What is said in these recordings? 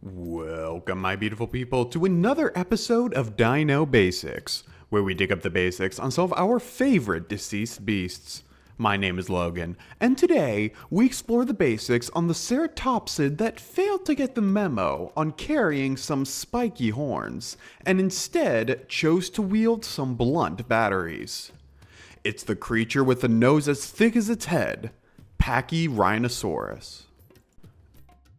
Welcome, my beautiful people, to another episode of Dino Basics, where we dig up the basics on some of our favorite deceased beasts. My name is Logan, and today we explore the basics on the Ceratopsid that failed to get the memo on carrying some spiky horns, and instead chose to wield some blunt batteries. It's the creature with a nose as thick as its head, Pachyrhinosaurus.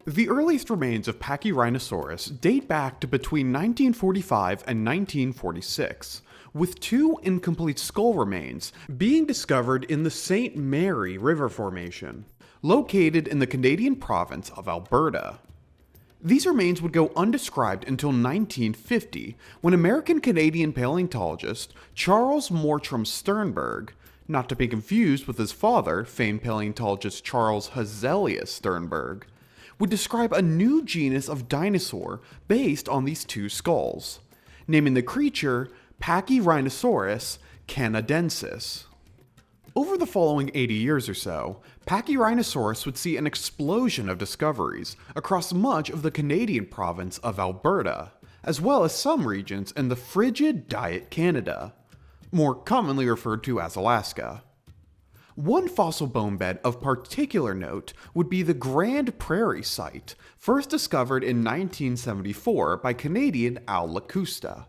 The earliest remains of Pachyrhinosaurus date back to between 1945 and 1946, with two incomplete skull remains being discovered in the St. Mary River Formation, located in the Canadian province of Alberta. These remains would go undescribed until 1950, when American-Canadian paleontologist Charles Mortram Sternberg, not to be confused with his father, famed paleontologist Charles Hazelius Sternberg, would describe a new genus of dinosaur based on these two skulls, naming the creature Pachyrhinosaurus canadensis. Over the following 80 years or so, Pachyrhinosaurus would see an explosion of discoveries across much of the Canadian province of Alberta, as well as some regions in the frigid Diet Canada, more commonly referred to as Alaska. One fossil bone bed of particular note would be the Grand Prairie site, first discovered in 1974 by Canadian Al Lacusta.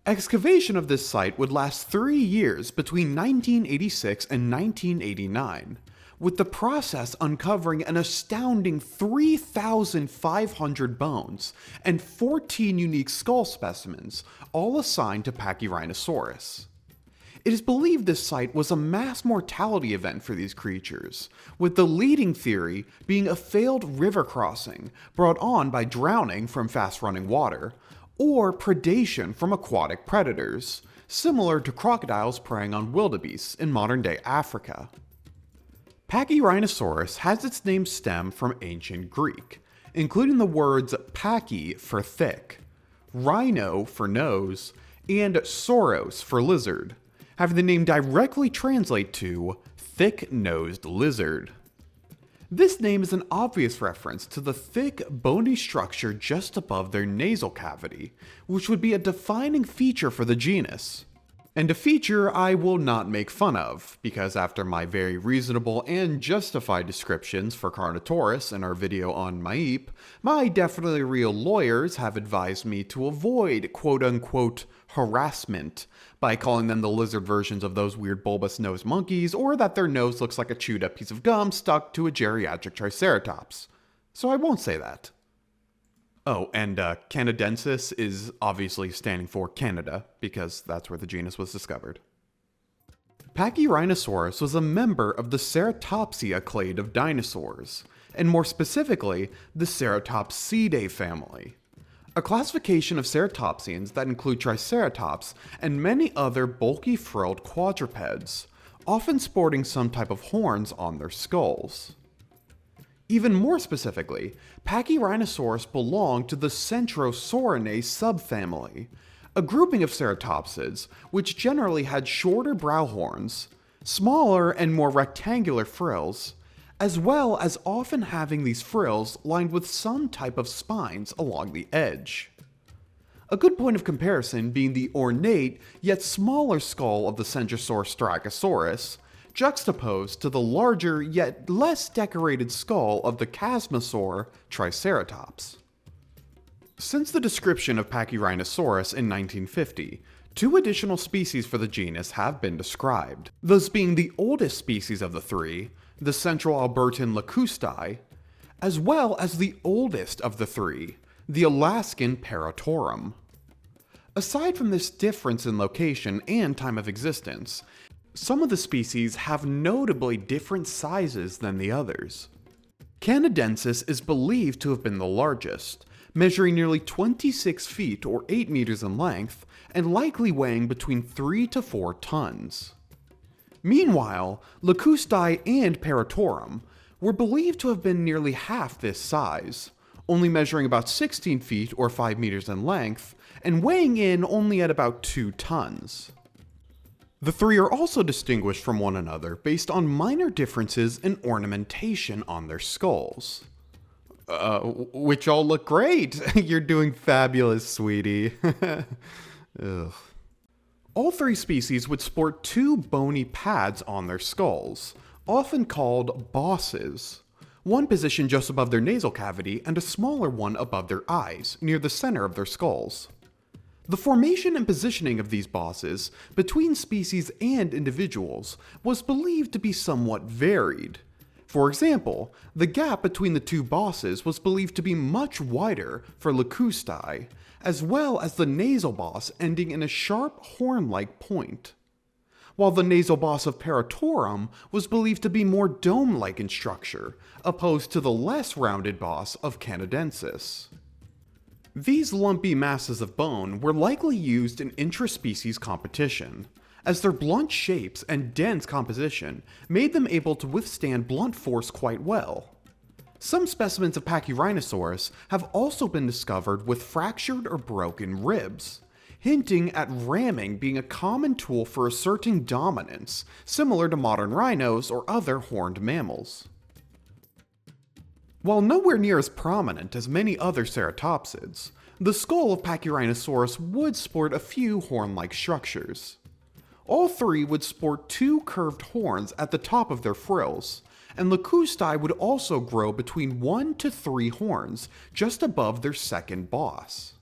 Excavation of this site would last 3 years between 1986 and 1989, with the process uncovering an astounding 3,500 bones and 14 unique skull specimens, all assigned to Pachyrhinosaurus. It is believed this site was a mass mortality event for these creatures, with the leading theory being a failed river crossing brought on by drowning from fast-running water, or predation from aquatic predators, similar to crocodiles preying on wildebeests in modern-day Africa. Pachyrhinosaurus has its name stem from ancient Greek, including the words pachy for thick, rhino for nose, and sauros for lizard, having the name directly translate to thick-nosed lizard. This name is an obvious reference to the thick, bony structure just above their nasal cavity, which would be a defining feature for the genus. And a feature I will not make fun of, because after my very reasonable and justified descriptions for Carnotaurus in our video on Maip, my definitely real lawyers have advised me to avoid quote-unquote harassment by calling them the lizard versions of those weird bulbous-nosed monkeys, or that their nose looks like a chewed-up piece of gum stuck to a geriatric triceratops. So I won't say that. Oh, and canadensis is obviously standing for Canada, because that's where the genus was discovered. Pachyrhinosaurus was a member of the Ceratopsia clade of dinosaurs, and more specifically, the Ceratopsidae family, a classification of ceratopsians that include Triceratops and many other bulky frilled quadrupeds, often sporting some type of horns on their skulls. Even more specifically, Pachyrhinosaurus belonged to the Centrosaurinae subfamily, a grouping of ceratopsids which generally had shorter brow horns, smaller and more rectangular frills, as well as often having these frills lined with some type of spines along the edge. A good point of comparison being the ornate yet smaller skull of the Centrosaurus styracosaurus, juxtaposed to the larger yet less decorated skull of the Chasmosaur triceratops. Since the description of Pachyrhinosaurus in 1950, 2 additional species for the genus have been described, those being the oldest species of the 3, the Central Albertan Lacustae, as well as the oldest of the 3, the Alaskan Paratorum. Aside from this difference in location and time of existence, some of the species have notably different sizes than the others. Canadensis is believed to have been the largest, measuring nearly 26 feet or 8 meters in length, and likely weighing between 3 to 4 tons. Meanwhile, Lacustae and Paratorum were believed to have been nearly half this size, only measuring about 16 feet or 5 meters in length, and weighing in only at about 2 tons. The 3 are also distinguished from one another based on minor differences in ornamentation on their skulls. Which all look great. You're doing fabulous, sweetie. Ugh. All three species would sport two bony pads on their skulls, often called bosses. One positioned just above their nasal cavity and a smaller one above their eyes, near the center of their skulls. The formation and positioning of these bosses between species and individuals was believed to be somewhat varied. For example, the gap between the two bosses was believed to be much wider for locusti, as well as the nasal boss ending in a sharp horn-like point, while the nasal boss of Paratorum was believed to be more dome-like in structure, opposed to the less rounded boss of Canadensis. These lumpy masses of bone were likely used in intraspecies competition, as their blunt shapes and dense composition made them able to withstand blunt force quite well. Some specimens of Pachyrhinosaurus have also been discovered with fractured or broken ribs, hinting at ramming being a common tool for asserting dominance, similar to modern rhinos or other horned mammals. While nowhere near as prominent as many other ceratopsids, the skull of Pachyrhinosaurus would sport a few horn-like structures. All three would sport two curved horns at the top of their frills, and locusti would also grow between 1 to 3 horns just above their second boss.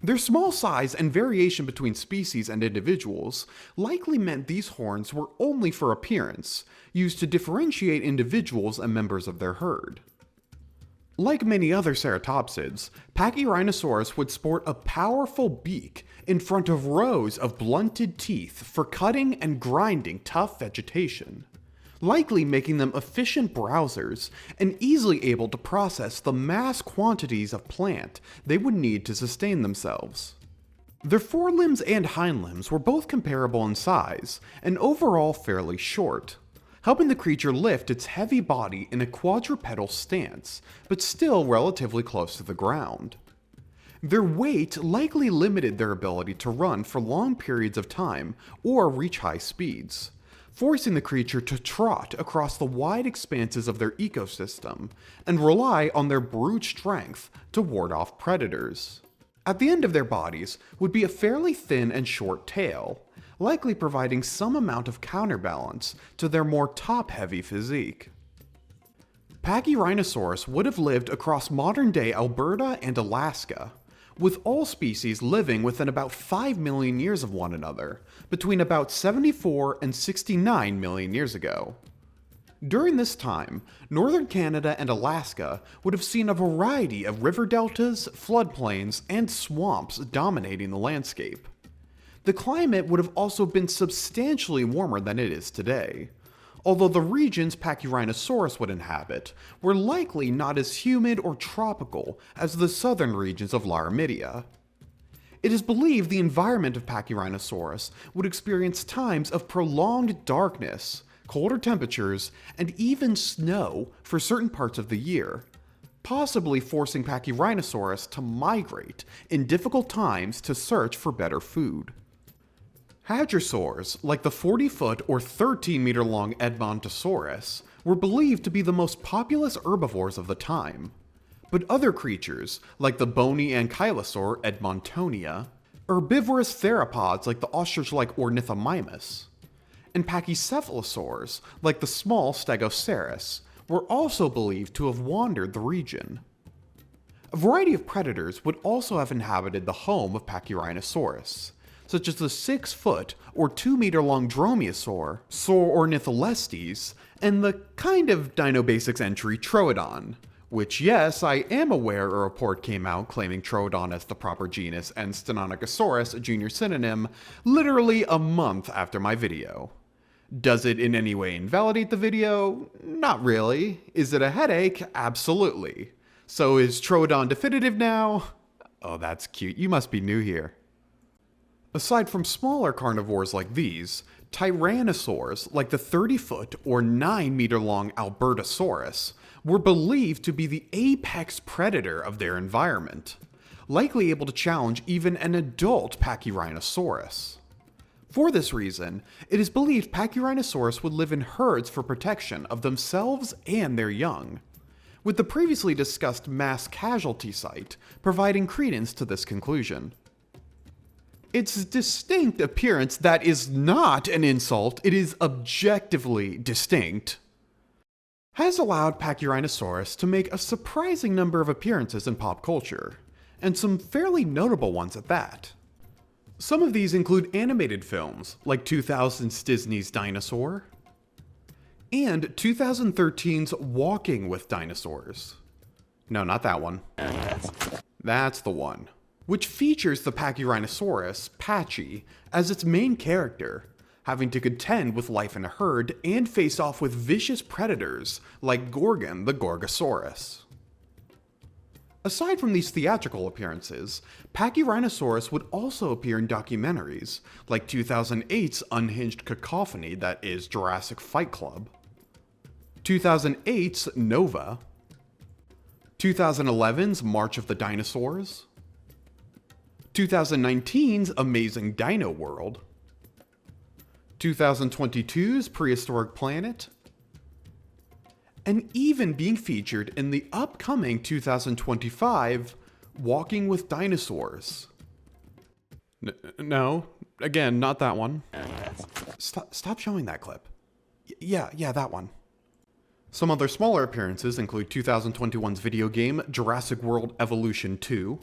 Their small size and variation between species and individuals likely meant these horns were only for appearance, used to differentiate individuals and members of their herd. Like many other ceratopsids, Pachyrhinosaurus would sport a powerful beak in front of rows of blunted teeth for cutting and grinding tough vegetation, likely making them efficient browsers and easily able to process the mass quantities of plant they would need to sustain themselves. Their forelimbs and hindlimbs were both comparable in size and overall fairly short, helping the creature lift its heavy body in a quadrupedal stance, but still relatively close to the ground. Their weight likely limited their ability to run for long periods of time or reach high speeds, forcing the creature to trot across the wide expanses of their ecosystem and rely on their brute strength to ward off predators. At the end of their bodies would be a fairly thin and short tail, likely providing some amount of counterbalance to their more top-heavy physique. Pachyrhinosaurus would have lived across modern-day Alberta and Alaska, with all species living within about 5 million years of one another, between about 74 and 69 million years ago. During this time, northern Canada and Alaska would have seen a variety of river deltas, floodplains, and swamps dominating the landscape. The climate would have also been substantially warmer than it is today, although the regions Pachyrhinosaurus would inhabit were likely not as humid or tropical as the southern regions of Laramidia. It is believed the environment of Pachyrhinosaurus would experience times of prolonged darkness, colder temperatures, and even snow for certain parts of the year, possibly forcing Pachyrhinosaurus to migrate in difficult times to search for better food. Hadrosaurs, like the 40-foot or 13-meter-long Edmontosaurus, were believed to be the most populous herbivores of the time. But other creatures, like the bony ankylosaur Edmontonia, herbivorous theropods like the ostrich-like Ornithomimus, and pachycephalosaurs, like the small Stegoceras, were also believed to have wandered the region. A variety of predators would also have inhabited the home of Pachyrhinosaurus, such as the 6-foot or 2-meter-long Dromaeosaur, Saur ornitholestes, and the kind of Dino Basics entry Troodon, which, yes, I am aware a report came out claiming Troodon as the proper genus and Stenonychosaurus a junior synonym literally a month after my video. Does it in any way invalidate the video? Not really. Is it a headache? Absolutely. So is Troodon definitive now? Oh, that's cute. You must be new here. Aside from smaller carnivores like these, tyrannosaurs like the 30-foot or 9-meter-long Albertosaurus were believed to be the apex predator of their environment, likely able to challenge even an adult Pachyrhinosaurus. For this reason, it is believed Pachyrhinosaurus would live in herds for protection of themselves and their young, with the previously discussed mass casualty site providing credence to this conclusion. Its distinct appearance that is not an insult, it is objectively distinct, has allowed Pachyrhinosaurus to make a surprising number of appearances in pop culture, and some fairly notable ones at that. Some of these include animated films like 2000's Disney's Dinosaur, and 2013's Walking with Dinosaurs. No, not that one. That's the one, which features the Pachyrhinosaurus, Patchy, as its main character, having to contend with life in a herd and face off with vicious predators like Gorgon the Gorgosaurus. Aside from these theatrical appearances, Pachyrhinosaurus would also appear in documentaries like 2008's Unhinged Cacophony, that is Jurassic Fight Club, 2008's Nova, 2011's March of the Dinosaurs, 2019's Amazing Dino World, 2022's Prehistoric Planet, and even being featured in the upcoming 2025 Walking with Dinosaurs. No, again, not that one. Stop showing that clip. Yeah, that one. Some other smaller appearances include 2021's video game Jurassic World Evolution 2,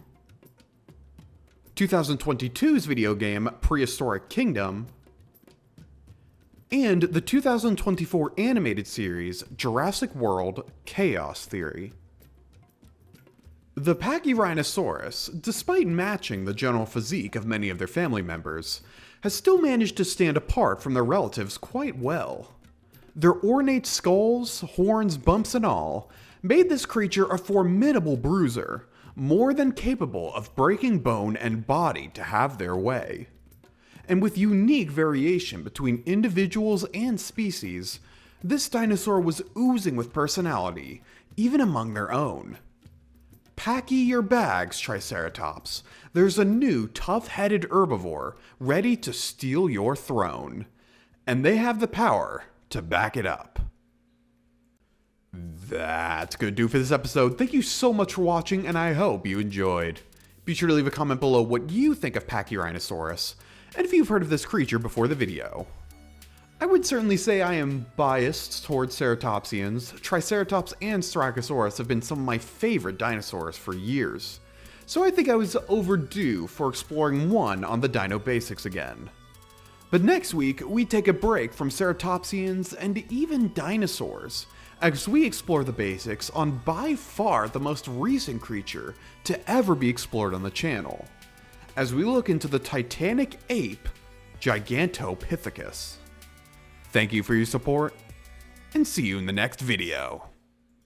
2022's video game Prehistoric Kingdom, and the 2024 animated series Jurassic World Chaos Theory. The Pachyrhinosaurus, despite matching the general physique of many of their family members, has still managed to stand apart from their relatives quite well. Their ornate skulls, horns, bumps, and all made this creature a formidable bruiser, more than capable of breaking bone and body to have their way. And with unique variation between individuals and species, this dinosaur was oozing with personality, even among their own. Packy your bags, Triceratops. There's a new tough-headed herbivore ready to steal your throne. And they have the power to back it up. That's gonna do for this episode. Thank you so much for watching, and I hope you enjoyed. Be sure to leave a comment below what you think of Pachyrhinosaurus, and if you've heard of this creature before the video. I would certainly say I am biased towards ceratopsians. Triceratops and Styracosaurus have been some of my favorite dinosaurs for years, so I think I was overdue for exploring one on the Dino Basics again. But next week, we take a break from ceratopsians and even dinosaurs, as we explore the basics on by far the most recent creature to ever be explored on the channel, as we look into the titanic ape, Gigantopithecus. Thank you for your support, and see you in the next video.